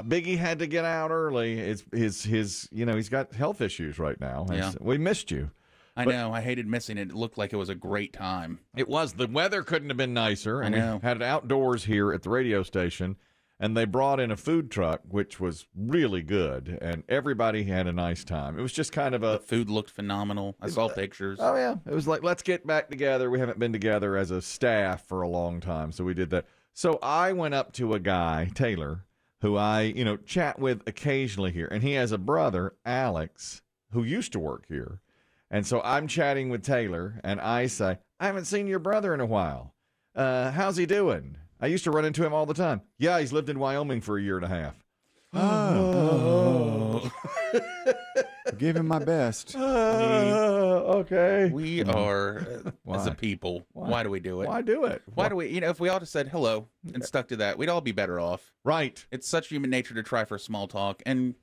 Biggie had to get out early. It's his he's got health issues right now. Yeah. We missed you. I know. I hated missing it. It looked like it was a great time. It was. The weather couldn't have been nicer. And I know. we had it outdoors here at the radio station, and they brought in a food truck, which was really good, and everybody had a nice time. It was just kind of The food looked phenomenal. I saw pictures. Oh, yeah. It was like, let's get back together. We haven't been together as a staff for a long time, so we did that. So I went up to a guy, Taylor, who I, chat with occasionally here, and he has a brother, Alex, who used to work here. And so I'm chatting with Taylor, and I say, I haven't seen your brother in a while. How's he doing? I used to run into him all the time. Yeah, he's lived in Wyoming for a year and a half. Oh. I gave him my best. Okay. We are, as a Why? people, why do we do it? Why do it? Why do we, if we all just said hello and stuck to that, we'd all be better off. Right. It's such human nature to try for small talk, and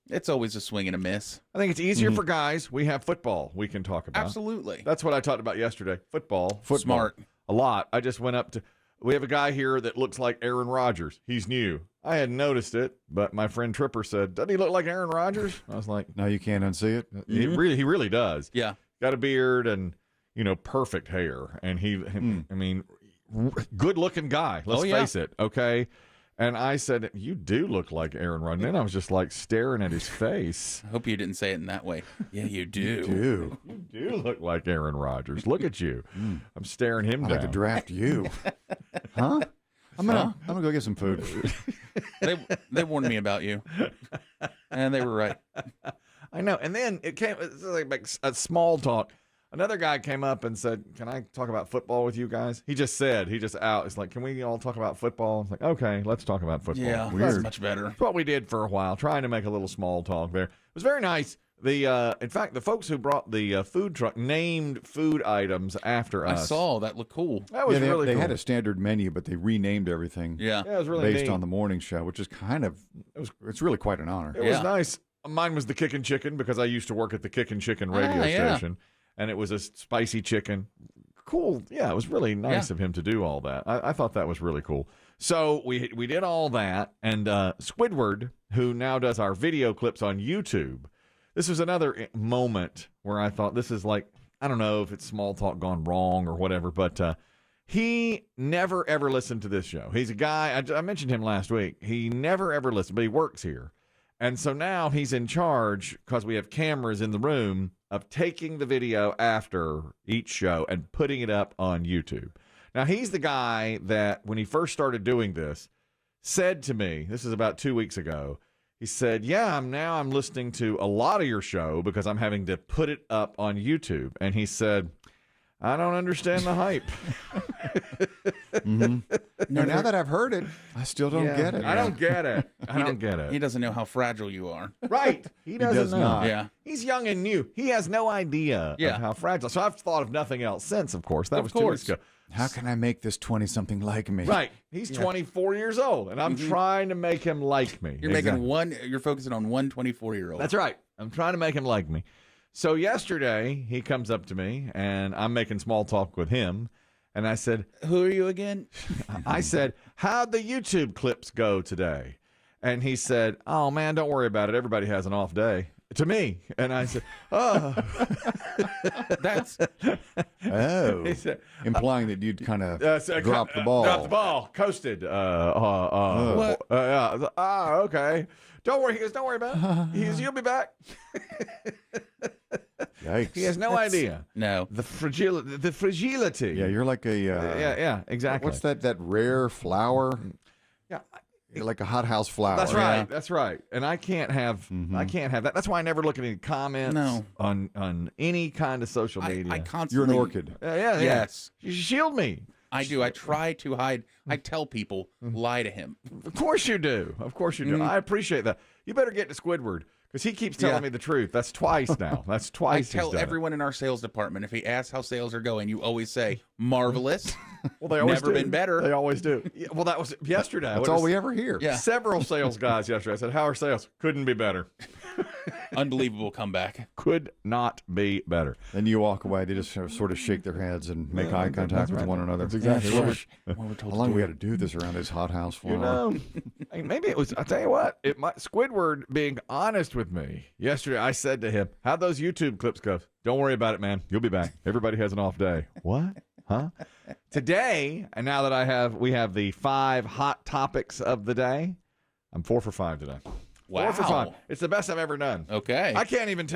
it's always a swing and a miss. I think it's easier for guys. We have football we can talk about. Absolutely. That's what I talked about yesterday. Football. Smart. A lot. I just went up to, we have a guy here that looks like Aaron Rodgers. He's new. I hadn't noticed it, but my friend Tripper said, doesn't he look like Aaron Rodgers? I was like, Now you can't unsee it. he really does. Yeah. Got a beard and, perfect hair. And I mean, good looking guy. Let's face it. Okay. And I said, you do look like Aaron Rodgers. And I was just like staring at his face. I hope you didn't say it in that way. Yeah, you do. Dude, You do look like Aaron Rodgers. Look at you. I'm staring him I'd down. like to draft you. Huh? I'm gonna go get some food. They warned me about you. And they were right. I know. And then it's like a small talk. Another guy came up and said, can I talk about football with you guys? He just out. It's like, can we all talk about football? It's like, okay, let's talk about football. Yeah, Weird. that's much better. That's what we did for a while, trying to make a little small talk there. It was very nice. In fact, the folks who brought the food truck named food items after us. I saw. That looked cool. That was really they cool. had a standard menu, but they renamed everything. Yeah. Yeah, it was really based neat. on the morning show, which is it's really quite an honor. It was nice. Mine was the Kickin' Chicken because I used to work at the Kickin' Chicken radio station, and it was a spicy chicken. Cool. Yeah, it was really nice of him to do all that. I thought that was really cool. So we did all that, and Squidward, who now does our video clips on YouTube, this was another moment where I thought this is like, I don't know if it's small talk gone wrong or whatever, but he never, ever listened to this show. He's a guy, I mentioned him last week. He never, ever listened, but he works here. And so now he's in charge, because we have cameras in the room, of taking the video after each show and putting it up on YouTube. Now, he's the guy that, when he first started doing this, said to me, this is about 2 weeks ago, he said, yeah, I'm listening to a lot of your show because I'm having to put it up on YouTube. And he said, I don't understand the hype. No, now that I've heard it, I still don't get it. I don't get it. I don't get it. He doesn't know how fragile you are. Right. He does know. not. Yeah. He's young and new. He has no idea of how fragile. So I've thought of nothing else since, of course. That was 2 weeks ago. How can I make this 20-something like me? Right. He's 24 years old, and I'm trying to make him like me. You're focusing on one 24-year-old. That's right. I'm trying to make him like me. So yesterday, he comes up to me, and I'm making small talk with him. And I said, Who are you again? I said, how'd the YouTube clips go today? And he said, oh, man, don't worry about it. Everybody has an off day. To me. And I said, oh. That's He said, implying that you'd kind of drop the ball. Drop the ball. Coasted. What? Okay. Don't worry. He goes, don't worry about it. He goes, you'll be back. Yikes. He has no idea. no. The fragility. Yeah, you're like a... yeah, exactly. What's that rare flower? Yeah. You're like a hothouse flower. That's right. That's right. And I can't have that. That's why I never look at any comments No. on any kind of social media. I constantly. You're an orchid. Yeah. Yes. You shield me. I do. I try to hide. I tell people, lie to him. Of course you do. Of course you do. I appreciate that. You better get to Squidward, because he keeps telling me the truth. That's twice now. That's twice. I tell everyone in our sales department, if he asks how sales are going, you always say, marvelous. Well, they always Never do. been better. They always do. Yeah, well, that was yesterday. That's all we ever hear. Yeah. Several sales guys yesterday. I said, how are sales? Couldn't be better. Unbelievable comeback. Could not be better. Then you walk away. They just sort of shake their heads and make eye contact with one another. That's exactly right. How long we got to do this around this hothouse for? You know, maybe it was, I'll tell you what, Squidward being honest with me. Yesterday, I said to him, how'd those YouTube clips go? Don't worry about it, man. You'll be back. Everybody has an off day. What? Huh? Today, and now that we have the 5 hot topics of the day, I'm 4 for 5 today. Wow. 4 for 5. It's the best I've ever done. Okay. I can't even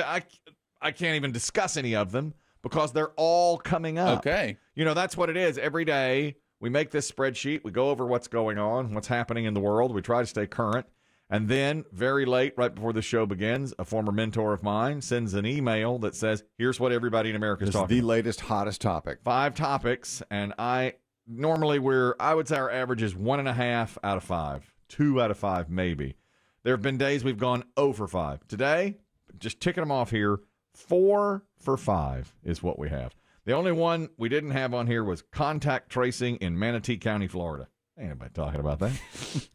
I can't even discuss any of them because they're all coming up. Okay. You know, that's what it is. Every day we make this spreadsheet. We go over what's going on, what's happening in the world. We try to stay current. And then very late, right before the show begins, a former mentor of mine sends an email that says, here's what everybody in America is talking about. The latest, hottest topic. 5 topics. And I would say our average is 1.5 out of 5. 2 out of 5, maybe. There have been days we've gone 0 for 5. Today, just ticking them off here, 4 for 5 is what we have. The only one we didn't have on here was contact tracing in Manatee County, Florida. Ain't anybody talking about that.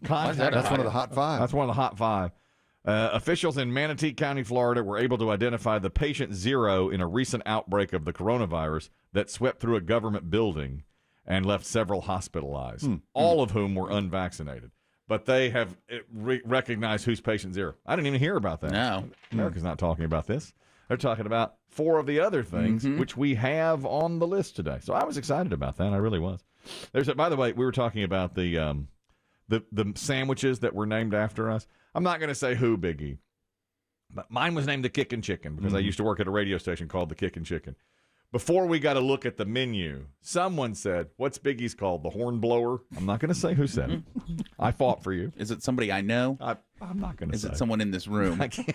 That's one of the hot 5. That's one of the hot 5. Officials in Manatee County, Florida were able to identify the patient 0 in a recent outbreak of the coronavirus that swept through a government building and left several hospitalized, all of whom were unvaccinated. But they have recognized who's patient 0. I didn't even hear about that. No. America's not talking about this. They're talking about 4 of the other things, which we have on the list today. So I was excited about that. I really was. By the way, we were talking about the sandwiches that were named after us. I'm not going to say who, Biggie, but mine was named the Kickin' Chicken because I used to work at a radio station called the Kickin' Chicken. Before we got to look at the menu, someone said, what's Biggie's called? The Hornblower? I'm not going to say who said it. I fought for you. Is it somebody I know? I'm not going to say. Is it someone in this room? I can't.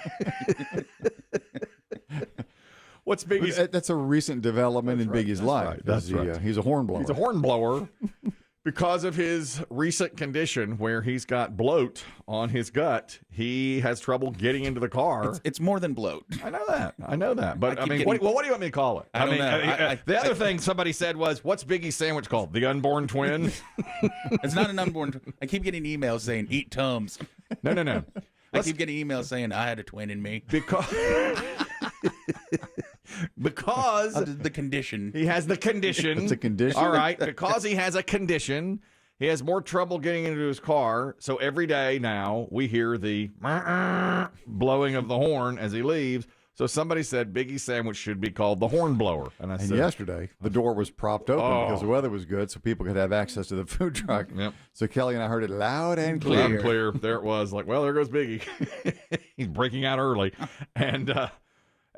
What's Biggie's? That's a recent development in Biggie's life. Right. That's right. He's a hornblower. He's a hornblower because of his recent condition where he's got bloat on his gut. He has trouble getting into the car. It's more than bloat. I know that. But, what do you want me to call it? I don't know. The other thing somebody said was, what's Biggie's sandwich called? The unborn twin? It's not an unborn twin. I keep getting emails saying, eat Tums. No. I keep getting emails saying, I had a twin in me. Because the condition. He has the condition. It's a condition. All right. Because he has a condition, he has more trouble getting into his car. So every day now we hear the blowing of the horn as he leaves. So somebody said Biggie's sandwich should be called the Hornblower. And said, yesterday, the door was propped open because the weather was good, so people could have access to the food truck. Yep. So Kelly and I heard it loud and clear. Loud and clear. There it was. Like, well, there goes Biggie. He's breaking out early.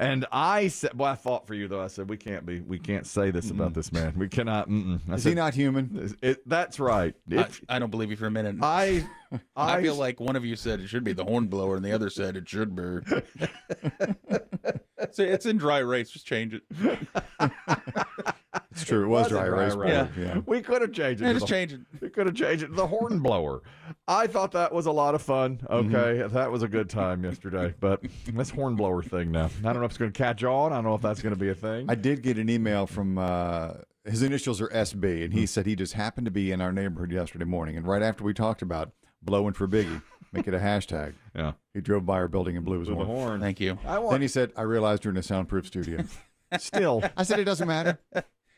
And I said, well, I fought for you, though. I said, we can't say this about this man. We cannot. Is he not human? That's right. I don't believe you for a minute. I feel like one of you said it should be the Hornblower, and the other said it should be. See, it's in dry erase. Just change it. It's true. It was dry erase. Yeah. We could have changed it. Yeah, just change it. We could have changed it to the Hornblower. I thought that was a lot of fun. Okay. That was a good time yesterday. But this Hornblower thing now, I don't know if it's going to catch on. I don't know if that's going to be a thing. I did get an email from his initials are SB, and he said he just happened to be in our neighborhood yesterday morning. And right after we talked about blowing for Biggie, make it a hashtag. Yeah. He drove by our building and blew his horn. Thank you. Then he said, I realized you're in a soundproof studio. Still. I said, it doesn't matter.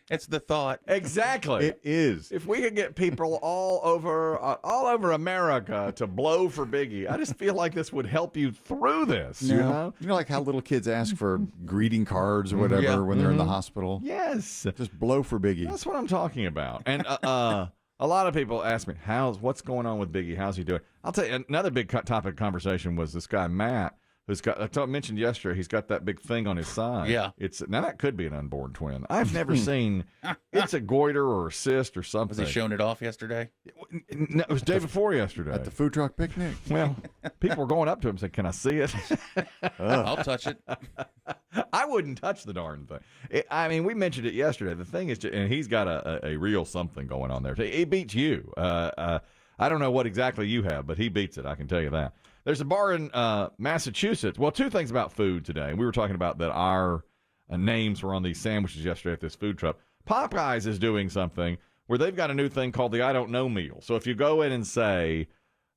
It's the thought. Exactly. It is. If we could get people all over America to blow for Biggie, I just feel like this would help you through this. You know, like how little kids ask for greeting cards or whatever when they're in the hospital. Yes. Just blow for Biggie. That's what I'm talking about. And a lot of people ask me, what's going on with Biggie? How's he doing? I'll tell you, another big topic of conversation was this guy, Matt, who's got, I mentioned yesterday, he's got that big thing on his side. Yeah. Now that could be an unborn twin. I've never seen, it's a goiter or a cyst or something. Was he showing it off yesterday? No, it was the day before yesterday. At the food truck picnic. Well, people were going up to him saying, can I see it? I'll touch it. I wouldn't touch the darn thing. We mentioned it yesterday. The thing is, and he's got a real something going on there. He beats you. I don't know what exactly you have, but he beats it. I can tell you that. There's a bar in Massachusetts. Well, two things about food today. We were talking about that our names were on these sandwiches yesterday at this food truck. Popeyes is doing something where they've got a new thing called the I Don't Know meal. So if you go in and say,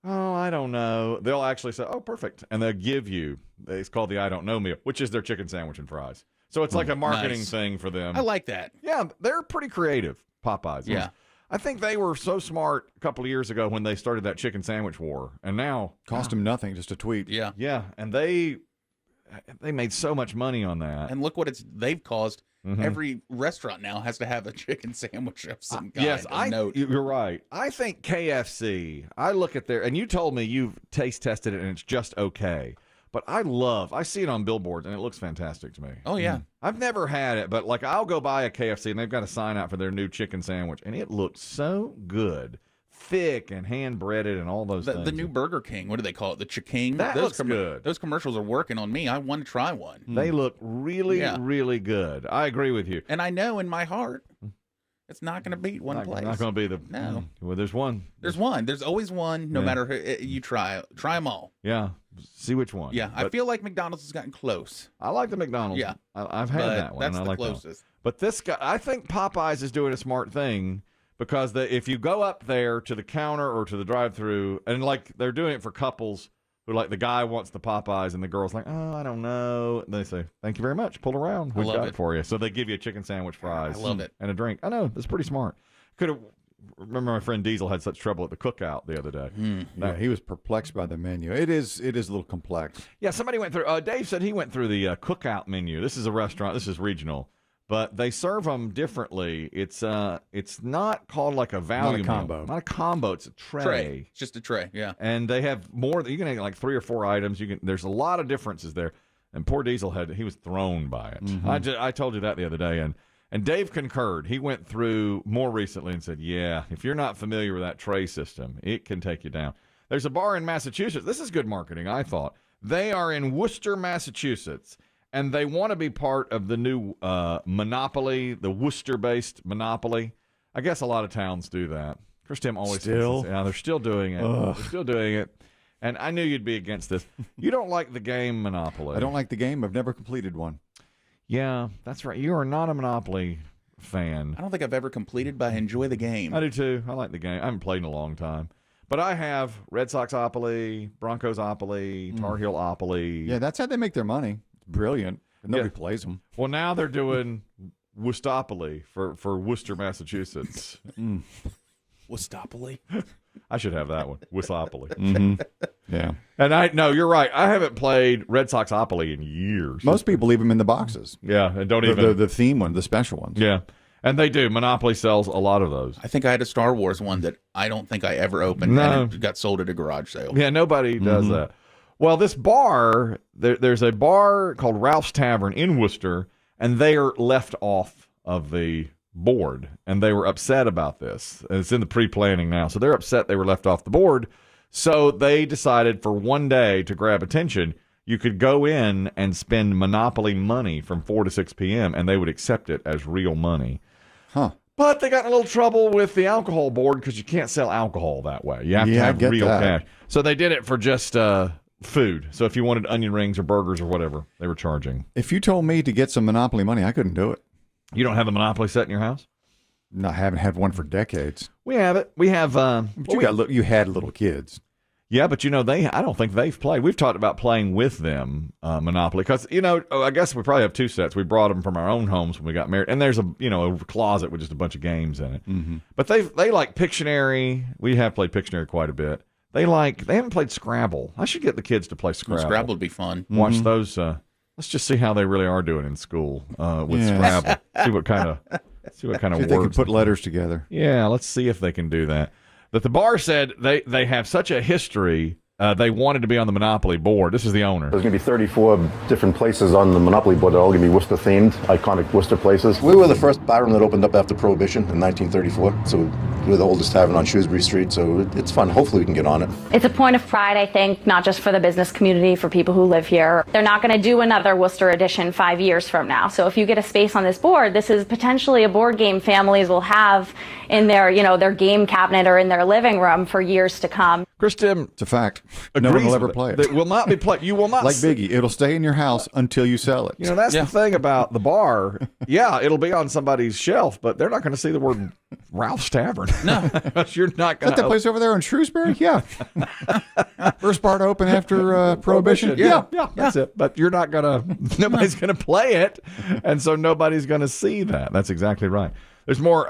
oh, I don't know. They'll actually say, oh, perfect. And they'll give you, it's called the I don't know meal, which is their chicken sandwich and fries. So it's like a marketing thing for them. I like that. Yeah, they're pretty creative, Popeyes. Yeah. I think they were so smart a couple of years ago when they started that chicken sandwich war. And now. Cost them nothing, just a tweet. Yeah. Yeah, and they made so much money on that. And look what they've caused. Every restaurant now has to have a chicken sandwich of some kind. Yes, you're right. I think KFC, I look at and you told me you've taste tested it and it's just okay. But I see it on billboards and it looks fantastic to me. Oh, yeah. I've never had it, but like I'll go buy a KFC and they've got a sign out for their new chicken sandwich and it looks so good. Thick and hand breaded and all those things. The new Burger King, what do they call it? The Chiking? That looks good. Those commercials are working on me. I want to try one. They look really, really good. I agree with you. And I know in my heart it's not going to beat one place. Not going to be the... No. Well, there's one. There's one. There's always one, no matter who you try. Try them all. Yeah. See which one. Yeah. I feel like McDonald's has gotten close. I like the McDonald's. Yeah. I've had that one. That's and I the like closest. That one. But this guy, I think Popeyes is doing a smart thing because if you go up there to the counter or to the drive-thru, and like they're doing it for couples who like the guy wants the Popeyes and the girl's like, oh, I don't know. And they say, thank you very much. Pull around. We've got it for you. So they give you a chicken sandwich, fries. I love it. And a drink. I know. That's pretty smart. Remember my friend Diesel had such trouble at the Cookout the other day. Yeah, he was perplexed by the menu. It is a little complex. Yeah, somebody went through. Dave said he went through the Cookout menu. This is a restaurant. This is regional, but they serve them differently. It's not called like a value combo. meal. Not a combo. It's a tray. It's just a tray. Yeah. And they have more. You can have like 3 or 4 items. There's a lot of differences there. And poor Diesel he was thrown by it. I told you that the other day, and Dave concurred. He went through more recently and said, yeah, if you're not familiar with that tray system, it can take you down. There's a bar in Massachusetts. This is good marketing, I thought. They are in Worcester, Massachusetts, and they want to be part of the new Monopoly, the Worcester-based Monopoly. I guess a lot of towns do that. Chris Tim always says, yeah, they're still doing it. Ugh. They're still doing it. And I knew you'd be against this. You don't like the game Monopoly. I don't like the game. I've never completed one. Yeah, that's right. You are not a Monopoly fan. I don't think I've ever completed, but I enjoy the game. I do too. I like the game. I haven't played in a long time. But I have Red Sox-opoly, Broncos-opoly, Tar Heel-opoly. Yeah, that's how they make their money. It's brilliant. And nobody plays them. Well, now they're doing Worcestopoly for Worcester, Massachusetts. Worcestopoly? I should have that one. Worcestopoly. Yeah. And you're right. I haven't played Red Sox-opoly in years. Most people leave them in the boxes. Yeah, and don't even... The theme one, the special ones. Yeah. And they do. Monopoly sells a lot of those. I think I had a Star Wars one that I don't think I ever opened. No. And it got sold at a garage sale. Yeah, nobody does that. Well, this bar, there's a bar called Ralph's Tavern in Worcester, and they are left off of the board, and they were upset about this. It's in the pre-planning now, so they're upset they were left off the board. So they decided for one day to grab attention, you could go in and spend Monopoly money from 4 to 6 p.m., and they would accept it as real money. Huh. But they got in a little trouble with the alcohol board because you can't sell alcohol that way. You have to have real cash. So they did it for just food. So if you wanted onion rings or burgers or whatever, they were charging. If you told me to get some Monopoly money, I couldn't do it. You don't have the Monopoly set in your house? No, I haven't had one for decades. We have it. We have. But you had little kids. Yeah, but I don't think they've played. We've talked about playing with them Monopoly because I guess we probably have 2 sets. We brought them from our own homes when we got married, and there's a closet with just a bunch of games in it. But they like Pictionary. We have played Pictionary quite a bit. They haven't played Scrabble. I should get the kids to play Scrabble. Scrabble would be fun. Watch those. Let's just see how they really are doing in school with Scrabble. See what kind of words they can put letters together. Yeah, let's see if they can do that. But the bar said they have such a history. They wanted to be on the Monopoly board. This is the owner. There's going to be 34 different places on the Monopoly board that are all going to be Worcester-themed, iconic Worcester places. We were the first barroom that opened up after Prohibition in 1934, so we're the oldest tavern on Shrewsbury Street, so it's fun. Hopefully we can get on it. It's a point of pride, I think, not just for the business community, for people who live here. They're not going to do another Worcester edition 5 years from now. So if you get a space on this board, this is potentially a board game families will have in their, their game cabinet or in their living room for years to come. Chris Demm, it's a fact. No one will ever play it. It will not be played. You will not. Like Biggie, it'll stay in your house until you sell it. That's the thing about the bar. Yeah, it'll be on somebody's shelf, but they're not going to see the word Ralph's Tavern. No. You're not going to. Is that the place over there in Shrewsbury? Yeah. First bar to open after Prohibition? Yeah, that's it. But you're not going to, nobody's going to play it, and so nobody's going to see that. That's exactly right. There's more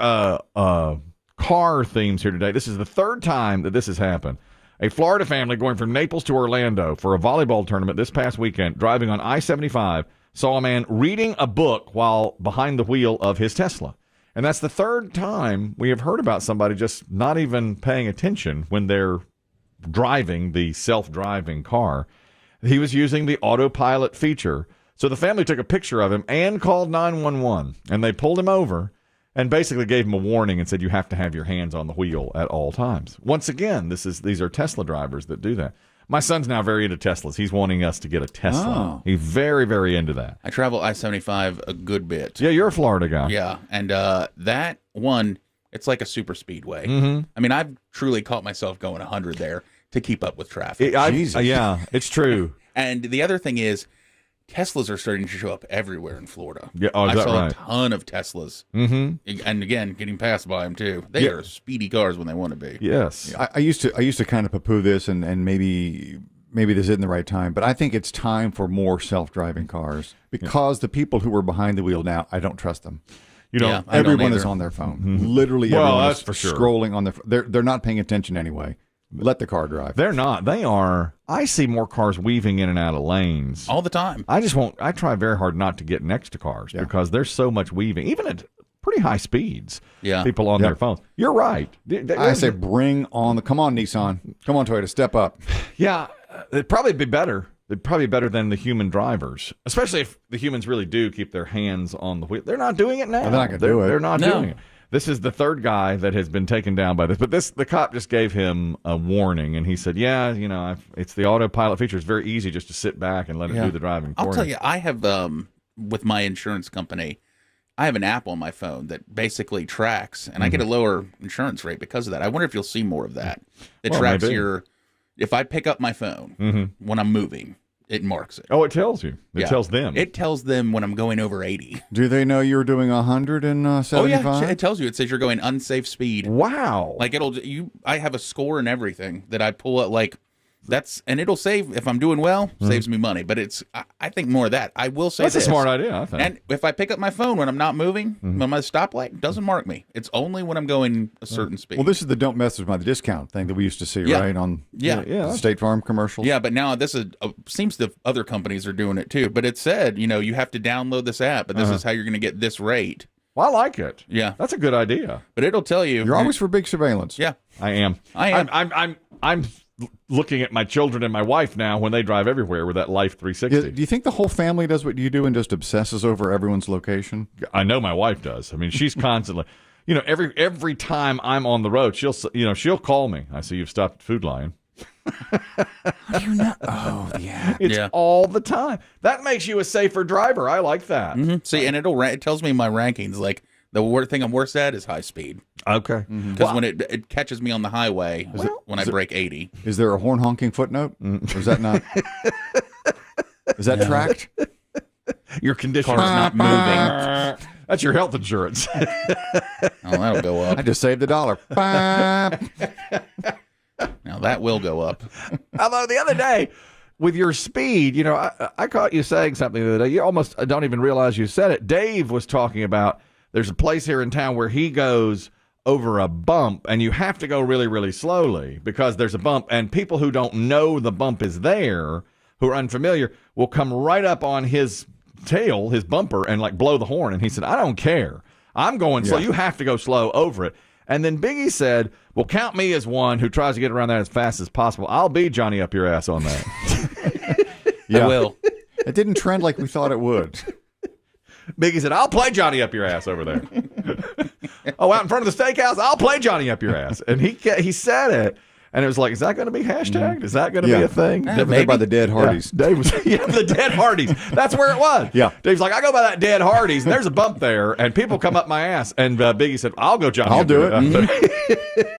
car themes here today. This is the third time that this has happened. A Florida family going from Naples to Orlando for a volleyball tournament this past weekend, driving on I-75, saw a man reading a book while behind the wheel of his Tesla. And that's the third time we have heard about somebody just not even paying attention when they're driving the self-driving car. He was using the autopilot feature. So the family took a picture of him and called 911, and they pulled him over and basically gave him a warning and said you have to have your hands on the wheel at all times. Once again, these are Tesla drivers that do that. My son's now very into Teslas. He's wanting us to get a Tesla. He's very, very into that. I travel I-75 a good bit. Yeah, you're a Florida guy. Yeah, and that one, it's like a super speedway. Mm-hmm. I mean, I've truly caught myself going 100 there to keep up with traffic. Yeah, it's true. And the other thing is, Teslas are starting to show up everywhere in Florida. Yeah, I saw a ton of Teslas. Mm-hmm. And again, getting passed by them too. They are speedy cars when they want to be. Yes. I used to kind of poo-poo this, and maybe this isn't the right time, but I think it's time for more self-driving cars because the people who are behind the wheel now, I don't trust them. Everyone is on their phone. Mm-hmm. Literally, everyone is for sure scrolling on their. They're not paying attention anyway. Let the car drive. They're not. They are. I see more cars weaving in and out of lanes all the time. I just won't. I try very hard not to get next to cars because there's so much weaving, even at pretty high speeds. Yeah, people on their phones. You're right. I say, bring on the. Come on, Nissan. Come on, Toyota. Step up. Yeah, it'd probably be better. It'd probably be better than the human drivers, especially if the humans really do keep their hands on the wheel. They're not doing it now. They're not going to do it. They're not doing it. This is the third guy that has been taken down by this. But the cop just gave him a warning, and he said, it's the autopilot feature. It's very easy just to sit back and let it do the driving for you. I'll tell you, I have, with my insurance company, I have an app on my phone that basically tracks, and I get a lower insurance rate because of that. I wonder if you'll see more of that. It tracks if I pick up my phone when I'm moving, it marks it. Oh, it tells you. It tells them. It tells them when I'm going over 80. Do they know you're doing 175? Oh, yeah. It tells you. It says you're going unsafe speed. Wow. Like I have a score and everything that I pull up and it'll save, if I'm doing well, saves me money. But I think more of that. I will say that's a smart idea, I think. And if I pick up my phone when I'm not moving, when I'm at a stoplight, it doesn't mark me. It's only when I'm going a certain speed. Well, this is the don't mess with my discount thing that we used to see, right? On the State Farm commercials. Yeah, but now this is seems the other companies are doing it too. But it said, you have to download this app, but this is how you're going to get this rate. Well, I like it. Yeah. That's a good idea. But it'll tell you. You're always for big surveillance. Yeah. I am. I'm looking at my children and my wife now when they drive everywhere with that Life 360. Do you think the whole family does what you do and just obsesses over everyone's location? I know my wife does. I mean, she's constantly, every time I'm on the road, she'll call me. I see you've stopped at Food Lion. How do you know? Oh, yeah. It's all the time. That makes you a safer driver. I like that. Mm-hmm. See, and it tells me my rankings. Like the thing I'm worst at is high speed. Okay. Because when it catches me on the highway when I break 80. Is there a horn honking footnote? Or is that not? Is that tracked? Your condition Car's not moving. That's your health insurance. Oh, that'll go up. I just saved $1. Now that will go up. Although the other day, with your speed, I caught you saying something the other day. You almost don't even realize you said it. Dave was talking about there's a place here in town where he goes over a bump, and you have to go really, really slowly because there's a bump, and people who don't know the bump is there, who are unfamiliar, will come right up on his tail, his bumper, and blow the horn. And he said, I don't care. I'm going slow. You have to go slow over it. And then Biggie said, well, count me as one who tries to get around that as fast as possible. I'll be Johnny up your ass on that. I will. It didn't trend like we thought it would. Biggie said, I'll play Johnny up your ass over there. Oh, out in front of the steakhouse, I'll play Johnny up your ass. And he said it. And it was like, is that going to be hashtagged? Is that going to be a thing? Maybe by the Dead Hardys. Yeah, Dave was, the Dead Hardys. That's where it was. Yeah. Dave's like, I go by that Dead Hardys, and there's a bump there, and people come up my ass. And Biggie said, I'll go jump. I'll do it.